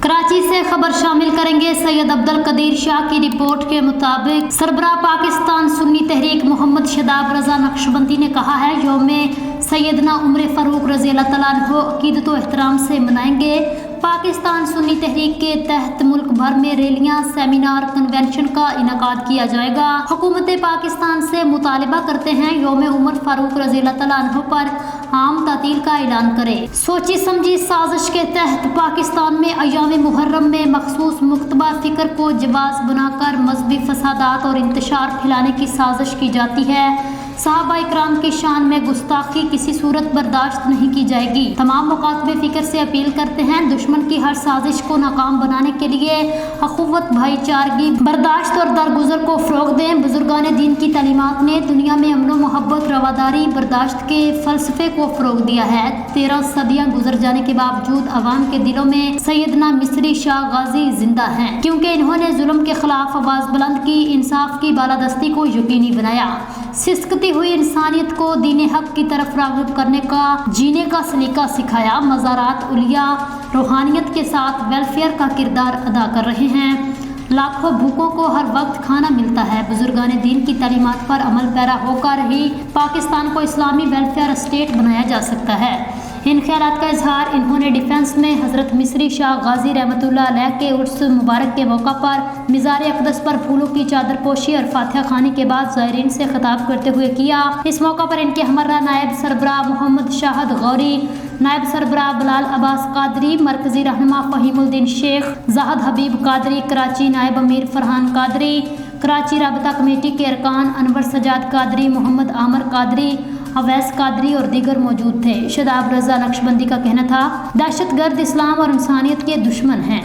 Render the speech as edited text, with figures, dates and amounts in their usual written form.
कराची से खबर शामिल करेंगे। सैयद अब्दुल कदीर शाह की रिपोर्ट के मुताबिक सरबराह पाकिस्तान सुन्नी तहरीक मोहम्मद शदाब रजा नक्शबंदी ने कहा है, यौम सैयदना उमर फारूक रज़ी अल्लाह तआला अन्हु अक़ीदत व एहतराम से मनाएंगे। पाकिस्तान सुन्नी तहरीक के तहत मुल्क भर में रैलियां, सेमिनार, कन्वेंशन का इनेकाद किया जाएगा। हुकूमत पाकिस्तान से मुतालबा करते हैं यौम उमर फारूक रज़ी अल्लाह तआला अन्हु पर आम तातील का ऐलान करे। सोची समझी साजिश के तहत पाकिस्तान में अय्याम मुहर्रम में मखसूस मुख्तबा फ़िक्र को जवाज़ बनाकर मजहबी फसादात और इंतशार फैलाने की साजिश की जाती है। सहाबा इकराम की शान में गुस्ताखी किसी सूरत बर्दाश्त नहीं की जाएगी। तमाम मुकातबे फ़िक्र से अपील करते हैं, दुश्मन की हर साजिश को नाकाम बनाने के लिए अखुवत, भाईचारगी, बर्दाश्त और दरगुजर को फ़रोग़ दें। बुजुर्गान दीन की तालीमात ने दुनिया में अमन मोहब्बत, रवादारी, बर्दाश्त के फ़लसफ़े को फ़रोग़ दिया है। 13 सदियाँ गुजर जाने के बावजूद अवाम के दिलों में सैयदना मिस्री शाह गाजी जिंदा हैं, क्योंकि इन्होंने जुल्म के खिलाफ आवाज़ बुलंद की, इंसाफ की बालादस्ती को यकीनी बनाया, सिसकती हुई इंसानियत को दीन हक की तरफ राग़िब करने का, जीने का सलीका सिखाया। मज़ारात उलिया रूहानियत के साथ वेलफेयर का किरदार अदा कर रहे हैं। लाखों भूखों को हर वक्त खाना मिलता है। बुजुर्गान दीन की तालीमात पर अमल पैरा होकर ही पाकिस्तान को इस्लामी वेलफेयर स्टेट बनाया जा सकता है। इन ख्यालात का इजहार इन्होंने डिफेंस में हज़रत मिस्री शाह गाजी रहमतुल्लाह अलैह के उर्स मुबारक के मौका पर मिज़ार अक़दस पर फूलों की चादर पोशी और फातिहा खानी के बाद ज़ायरीन से खिताब करते हुए किया। इस मौका पर इनके हमरा नायब सरबराह मोहम्मद शाहद गौरी, नायब सरबराह बिलाल अब्बास कादरी, मरकज़ी रहनुमा फ़हीमुद्दीन शेख, ज़ाहद हबीब कादरी, कराची नायब अमीर फरहान कादरी, कराची राबता कमेटी के अरकान अनवर सजाद कादरी, मोहम्मद आमर कादरी, अवैस कादरी और दीगर मौजूद थे। शदाब रजा नक्शबंदी का कहना था, दहशतगर्द इस्लाम और इंसानियत के दुश्मन हैं।